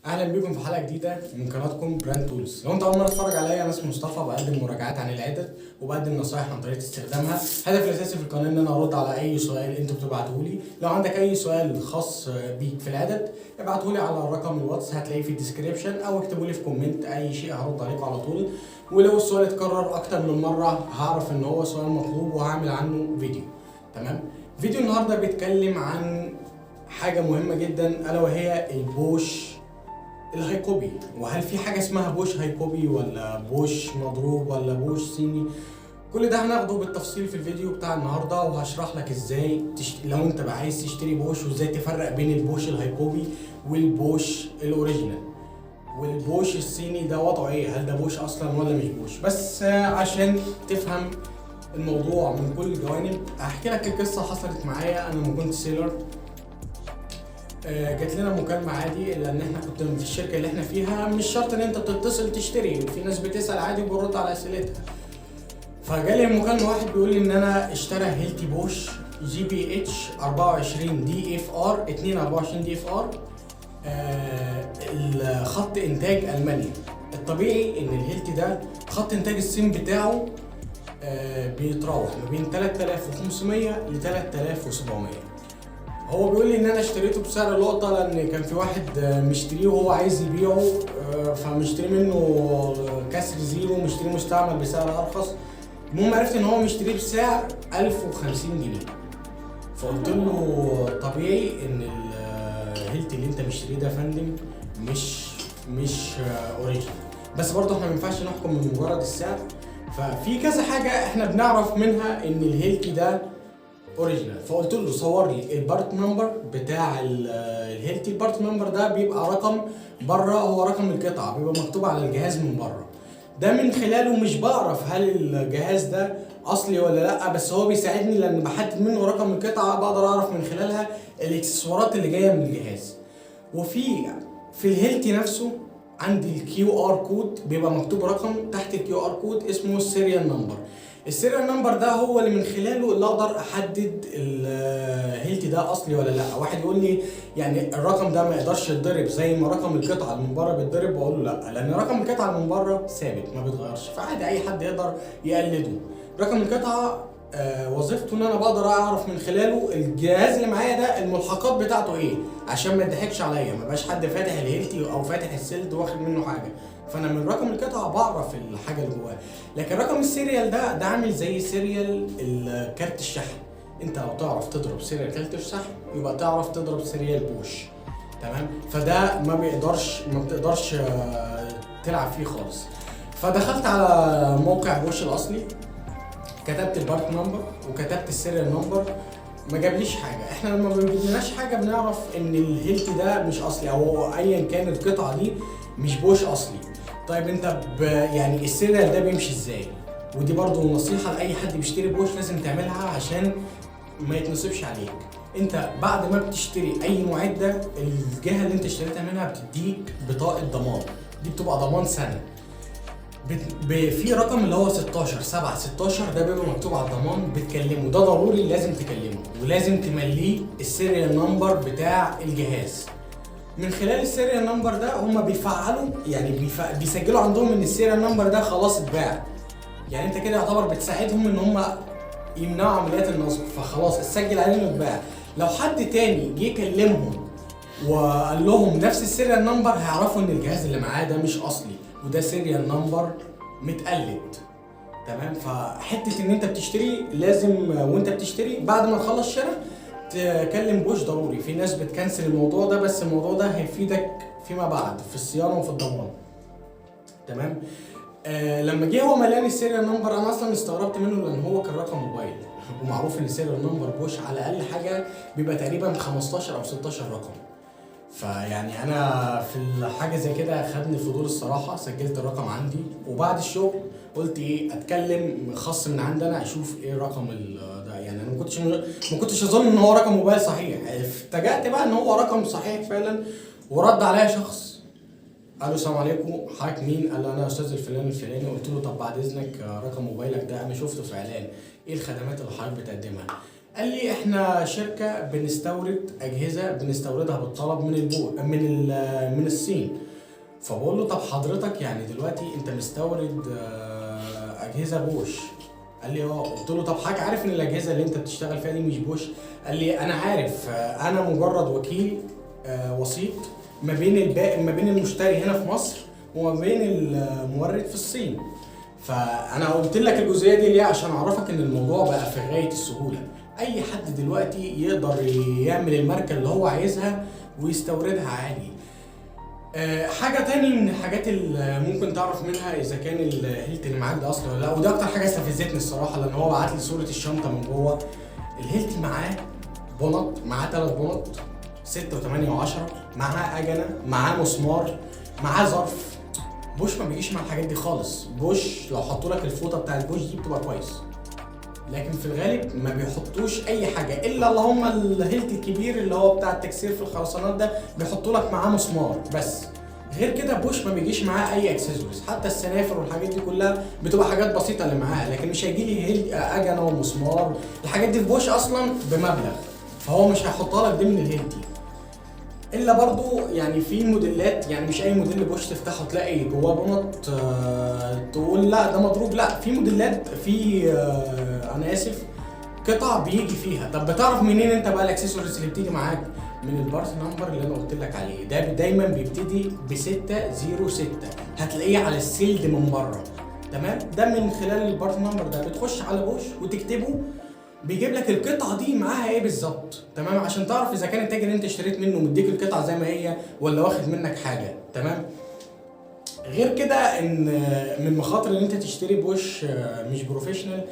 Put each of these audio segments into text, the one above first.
اهلا بيكم في حلقه جديده من قناتكم براند تولز. لو انت اول مره تتفرج عليا، انا اسمي مصطفى، بقدم مراجعات عن العدد وبقدم نصايح عن طريقه استخدامها. هدفي الاساسي في القناه ان انا ارد على اي سؤال انتوا بتبعتوه لي. لو عندك اي سؤال خاص بيك في العدد ابعته لي على الرقم الواتس، هتلاقيه في الديسكريبشن، او اكتبوا لي في كومنت اي شيء هرد عليكم على طول. ولو السؤال اتكرر اكتر من مره هعرف ان هو سؤال مطلوب وهعمل عنه فيديو. تمام. فيديو النهارده بيتكلم عن حاجه مهمه جدا، الا وهي البوش الهيكوبي. وهل في حاجه اسمها بوش هيكوبي ولا بوش مضروب ولا بوش صيني؟ كل ده هناخده بالتفصيل في الفيديو بتاع النهارده، وهشرح لك ازاي لو انت بقى عايز تشتري بوش، وازاي تفرق بين البوش الهيكوبي والبوش الاوريجينال. والبوش الصيني ده وضعه ايه؟ هل ده بوش اصلا ولا مش بوش؟ بس عشان تفهم الموضوع من كل الجوانب هحكي لك القصه حصلت معايا. انا لما كنت سيلر جات لنا مكالمة عادي، لأن احنا كنت في الشركة اللي احنا فيها مش شرط إن أنت بتتصل تشتري، وفي ناس بتسأل عادي وبرد على أسئلتها. فجالي مكالمة واحد بيقول لي إن أنا اشترى هيلتي بوش جي بي اتش 24 دي اف ار 24 دي اف ار، الخط إنتاج ألمانيا. الطبيعي إن الهيلتي ده خط إنتاج الصين بتاعه بيتراوح ما بين 3500 ل 3700. هو بيقول لي ان انا اشتريته بسعر لقطه، لان كان في واحد مشتريه وهو عايز يبيعه، فمشتري منه كسر زيرو، مشتري مستعمل بسعر ارخص. المهم عرفت ان هو مشتريه بسعر 1050 جنيه. فقلت له طبيعي ان الهيلت اللي انت مشتريه ده يا فندم مش اوريجينال، بس برضه احنا ما ينفعش نحكم من مجرد السعر. ففي كذا حاجه احنا بنعرف منها ان الهيلت ده اوريجينال. فقلت له صور لي البارت نمبر بتاع الهيلتي. البارت نمبر ده بيبقى رقم بره، هو رقم القطعه بيبقى مكتوب على الجهاز من بره. ده من خلاله مش بعرف هل الجهاز ده اصلي ولا لا، بس هو بيساعدني لان بحدد منه رقم القطعه، بقدر اعرف من خلالها الاكسسوارات اللي جايه من الجهاز. في الهيلتي نفسه عندي الكيو ار كود، بيبقى مكتوب رقم تحت الكيو ار كود اسمه السيريال نمبر. السيريال نمبر ده هو اللي من خلاله اللي اقدر احدد الهيلتي ده اصلي ولا لا. واحد يقول لي يعني الرقم ده ما يقدرش يتضرب زي ما رقم القطعه اللي من بره بيتضرب، بقول له لا، لان رقم القطعه اللي من بره ثابت ما بيتغيرش، فعادي اي حد يقدر يقلده. رقم القطعه وظيفته ان انا بقدر اعرف من خلاله الجهاز اللي معايا ده الملحقات بتاعته ايه، عشان ما يضحكش عليا، ما بقاش حد فاتح الهيلتي او فاتح السيلد واخد منه حاجه. فانا من رقم القطعه بعرف الحاجه اللي جواه. لكن رقم السيريال ده عامل زي سيريال الكارت الشحن. انت لو تعرف تضرب سيريال كارت الشحن يبقى تعرف تضرب سيريال بوش. تمام. فده ما بتقدرش تلعب فيه خالص. فدخلت على موقع بوش الاصلي، كتبت البارت نمبر وكتبت السيريال نمبر، ما جابليش حاجه. احنا لما ما بيجيلناش حاجه بنعرف ان الهيلتي ده مش اصلي، او ايا كان القطعه دي مش بوش اصلي. طيب انت يعني السيريال ده بيمشي ازاي؟ ودي برضو نصيحه لاي حد بيشتري بوش لازم تعملها عشان ما يتنصبش عليك. انت بعد ما بتشتري اي معده، الجهه اللي انت اشتريتها منها بتديك بطاقه ضمان، دي بتبقى ضمان سنه. في رقم اللي هو 16 ده بيبقى مكتوب على الضمان، بتكلمه، ده ضروري لازم تكلمه، ولازم تمليه السيريال نمبر بتاع الجهاز. من خلال السيريال نمبر ده هم بيفعلوا، يعني بيسجلوا عندهم ان السيريال نمبر ده خلاص اتباع. يعني انت كده يعتبر بتساعدهم ان هم يمنعوا عمليات النصب، فخلاص اتسجل عليه انه اتباع. لو حد تاني جه يكلمهم وقال لهم نفس السيريال نمبر، هيعرفوا ان الجهاز اللي معاه ده مش اصلي، وده سيريال نمبر متقلد. تمام. فحته ان انت بتشتري لازم وانت بتشتري بعد ما تخلص شراء تكلم بوش ضروري. في ناس بتكنسل الموضوع ده، بس الموضوع ده هيفيدك فيما بعد في الصيانه وفي الضمان. تمام. لما جه هو ملاني السيريال نمبر، انا اصلا استغربت منه لان هو كان رقم موبايل، ومعروف ان السيريال نمبر بوش على اقل حاجه بيبقى تقريبا 15 او 16 رقم. فيعني انا في الحاجه زي كده خدني الفضول الصراحه، سجلت الرقم عندي، وبعد الشغل قلت ايه اتكلم خاص من عندنا اشوف ايه الرقم ده. يعني انا ما كنتش اظن ان هو رقم موبايل صحيح، اتفاجأت بقى ان هو رقم صحيح فعلا. ورد عليا شخص قال له السلام عليكم، حضرتك مين؟ قال له انا استاذ الفلاني الفلاني. قلت له طب بعد اذنك رقم موبايلك ده انا شفته في اعلان، ايه الخدمات اللي حضرتك بتقدمها؟ قال لي احنا شركه بنستورد اجهزه بنستوردها بالطلب من الصين. فبقول له طب حضرتك يعني دلوقتي انت مستورد اجهزه بوش؟ قال لي اه. قلت له طب حاجه عارف ان الاجهزه اللي انت بتشتغل فيها دي مش بوش؟ قال لي انا عارف، انا مجرد وكيل وسيط ما بين المشتري هنا في مصر وما بين المورد في الصين. فانا قلت لك الجزئيه دي ليه؟ عشان اعرفك ان الموضوع بقى في غايه السهوله. اي حد دلوقتي يقدر يعمل الماركه اللي هو عايزها ويستوردها عادي. حاجه تاني من الحاجات اللي ممكن تعرف منها اذا كان الهيلت اللي معاك ده اصلا ولا لا، وده اكتر حاجه استفزتني الصراحه، لان هو بعت لي صوره الشنطه من جوه. الهيلت معاه بونط، معاه 3 بونط 6 و8 و10، معاه اجنه، معاه مسمار، معاه ظرف. بوش ما بيجيش مع الحاجات دي خالص. بوش لو حطوا لك الفوطه بتاع البوش دي بتبقى كويس، لكن في الغالب ما بيحطوش اي حاجه الا اللهم الهيلت الكبير اللي هو بتاع التكسير في الخرسانات ده بيحطوا لك معاه مسمار بس. غير كده بوش ما بيجيش معاه اي اكسسوارز، حتى السنافر والحاجات دي كلها بتبقى حاجات بسيطه اللي معاها، لكن مش هيجي لي اجنه ومسمار. الحاجات دي في بوش اصلا بمبلغ، فهو مش هيحطها لك ضمن الهيلت دي. الا برضو يعني في موديلات، يعني مش اي موديل بوش تفتحه تلاقي جواه بونط تقول لا ده مضروب. لا، في موديلات في انا اسف قطع بيجي فيها. طب بتعرف منين انت بقى الاكسسوارز اللي بتيجي معاك؟ من البارت نمبر اللي انا قلت لك عليه ده، دايما بيبتدي ب 606، هتلاقيه على السيلد من بره. تمام؟ ده من خلال البارت نمبر ده بتخش على بوش وتكتبه، بيجيب لك القطعه دي معاها ايه بالظبط. تمام؟ عشان تعرف اذا كان التاجر اللي انت اشتريت منه مديك القطعه زي ما هي ولا واخد منك حاجه. تمام؟ غير كده ان من مخاطر ان انت تشتري بوش مش بروفيشنال،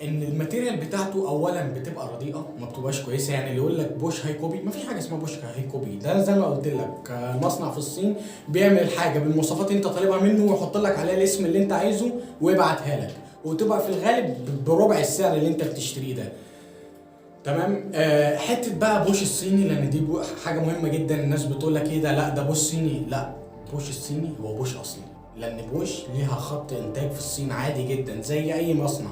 ان الماتيريال بتاعته اولا بتبقى رديئه، ما بتبقاش كويسه. يعني اللي يقول لك بوش هاي كوبي، ما فيش حاجه اسمها بوش هاي كوبي. ده زي ما قلت لك مصنع في الصين بيعمل حاجه بالمواصفات اللي انت طالبها منه ويحط لك عليها الاسم اللي انت عايزه ويبعتها لك، وتبقى في الغالب بربع السعر اللي انت بتشتريه ده. تمام؟ حته بقى بوش الصيني، لان دي حاجه مهمه جدا. الناس بتقول لك ايه ده، لا ده بوش صيني. لا، بوش الصيني هو بوش اصلي، لان بوش ليها خط انتاج في الصين عادي جدا زي اي مصنع.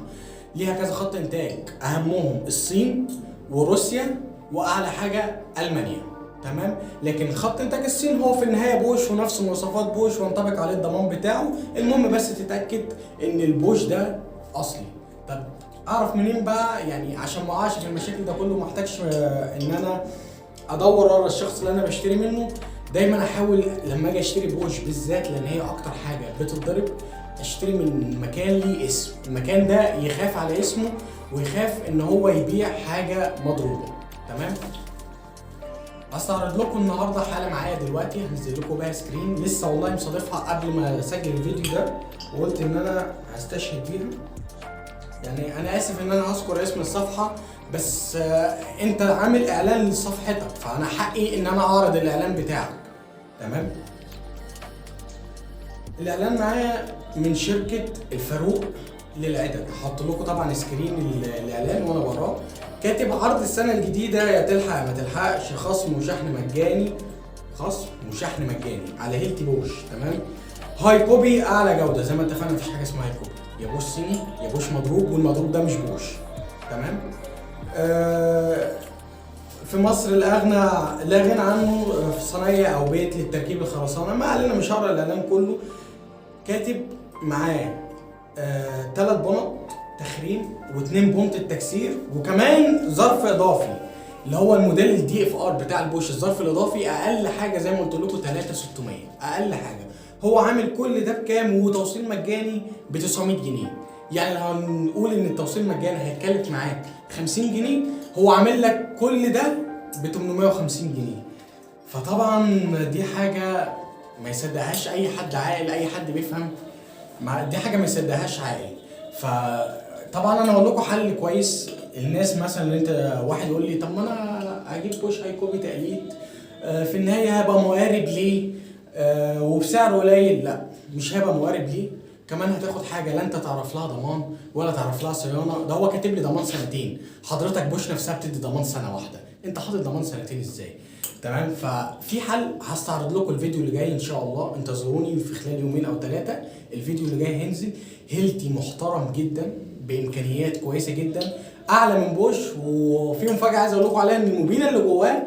ليها كذا خط انتاج، اهمهم الصين وروسيا واعلى حاجه المانيا. تمام؟ لكن خط انتاج الصين هو في النهايه بوش ونفس مواصفات بوش وينطبق عليه الضمان بتاعه. المهم بس تتاكد ان البوش ده اصلي. طب اعرف منين بقى؟ يعني عشان ما اقعش في المشاكل ده كله، ما احتاجش ان انا ادور ورا الشخص اللي انا بشتري منه. دايما احاول لما اجي اشتري بوش بالذات، لان هي اكتر حاجه بتتضرب، اشتري من مكان ليه اسم. المكان ده يخاف على اسمه ويخاف ان هو يبيع حاجه مضروبه. تمام؟ هستعرض لكم النهارده حاله معايا دلوقتي، هنزل لكم بيها سكرين لسه والله مصادفها قبل ما اسجل الفيديو ده، وقلت ان انا هستشهد بيها. يعني انا اسف ان انا هذكر اسم الصفحه، بس انت عامل اعلان لصفحتك، فانا حقي ان انا اعرض الاعلان بتاعك. تمام؟ الاعلان معايا من شركه الفاروق للعدد. هحط لكم طبعا سكرين الاعلان وانا وراه، كاتب عرض السنه الجديده يا تلحق يا ما تلحقش، خصم وشحن مجاني، خصم وشحن مجاني على هيلتي بوش. تمام؟ هاي كوبي اعلى جوده، زي ما اتفقنا مفيش حاجه اسمها هاي كوبي، يا بوش صيني يا بوش مضروب، والمضروب ده مش بوش. تمام؟ في مصر الاغنى لا غنى عنه في صنايع او بيت للتركيب الخرسانه. ما علينا، مش هقرا الاعلان كله. كاتب معاه 3 بونط تخريم و2 بونط التكسير، وكمان ظرف اضافي اللي هو الموديل الدي اف ار بتاع البوش. الظرف الاضافي اقل حاجه زي ما قلت لكم 3600 اقل حاجه. هو عامل كل ده بكام؟ وتوصيل مجاني ب 900 جنيه. يعني لو هنقول ان التوصيل مجاني هيتكلف معاك 50 جنيه، هو عامل لك كل ده ب 850 جنيه. فطبعا دي حاجه ما يصدقهاش اي حد عاقل، اي حد بيفهم. دي حاجه ما يصدقهاش عاقل. فطبعا انا اقول لكم حل كويس. الناس مثلا اللي انت واحد يقول لي طب ما انا اجيب بوش هاي كوبي تقليد، في النهايه هبقى موارب ليه وبسعر قليل؟ لا، مش هبقى موارب ليه، كمان هتاخد حاجه لا انت تعرف لها ضمان ولا تعرف لها صيانه. ده هو كاتب لي ضمان سنتين، حضرتك بوش نفسها بتدي ضمان سنه واحده، انت حاطط ضمان سنتين ازاي؟ تمام؟ ففي حل هستعرض لكم الفيديو اللي جاي ان شاء الله. انتظروني في خلال يومين او 3 الفيديو اللي جاي هينزل. هيلتي محترم جدا بامكانيات كويسه جدا اعلى من بوش. وفي مفاجاه عايز اقول لكم عليها، ان الموبينه اللي جواه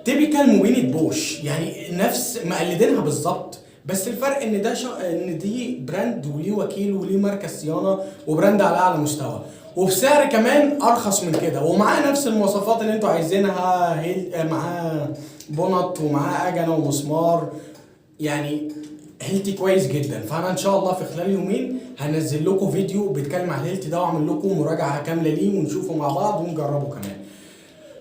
تيبيكال موبينة بوش، يعني نفس مقلدينها بالظبط. بس الفرق ان ان دي براند وليه وكيل وليه مركز صيانه وبراند على اعلى مستوى، وبسعر كمان ارخص من كده، ومعاه نفس المواصفات اللي انتوا عايزينها. معاه بونط ومعاه اجنه ومسمار، يعني هيلتي كويس جدا. فانا ان شاء الله في خلال يومين هنزل لكم فيديو بيتكلم عن الهيلتي ده، واعمل لكم مراجعه كامله ليه ونشوفه مع بعض ونجربه كمان.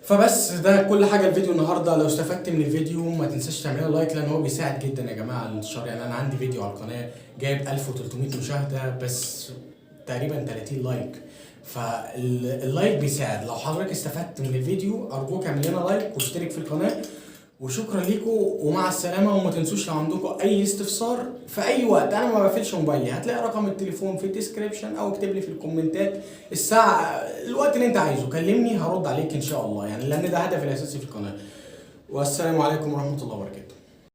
فبس ده كل حاجه الفيديو النهارده. لو استفدت من الفيديو ما تنساش تعملها لايك، لان هو بيساعد جدا يا جماعه على الانتشار. يعني انا عندي فيديو على القناه جايب 1300 مشاهده بس تقريبا 30 لايك، فاللايك بيساعد. لو حضرتك استفدت من الفيديو ارجوك اعمل لنا لايك واشترك في القناه. وشكرا ليكم ومع السلامه. وما تنسوش لو عندكم اي استفسار في اي وقت، انا ما بقفلش موبايلي، هتلاقي رقم التليفون في الديسكريبشن او اكتب لي في الكومنتات الساعه الوقت اللي انت عايزه، كلمني هرد عليك ان شاء الله، يعني لان ده هدفي الاساسي في القناه. والسلام عليكم ورحمه الله وبركاته.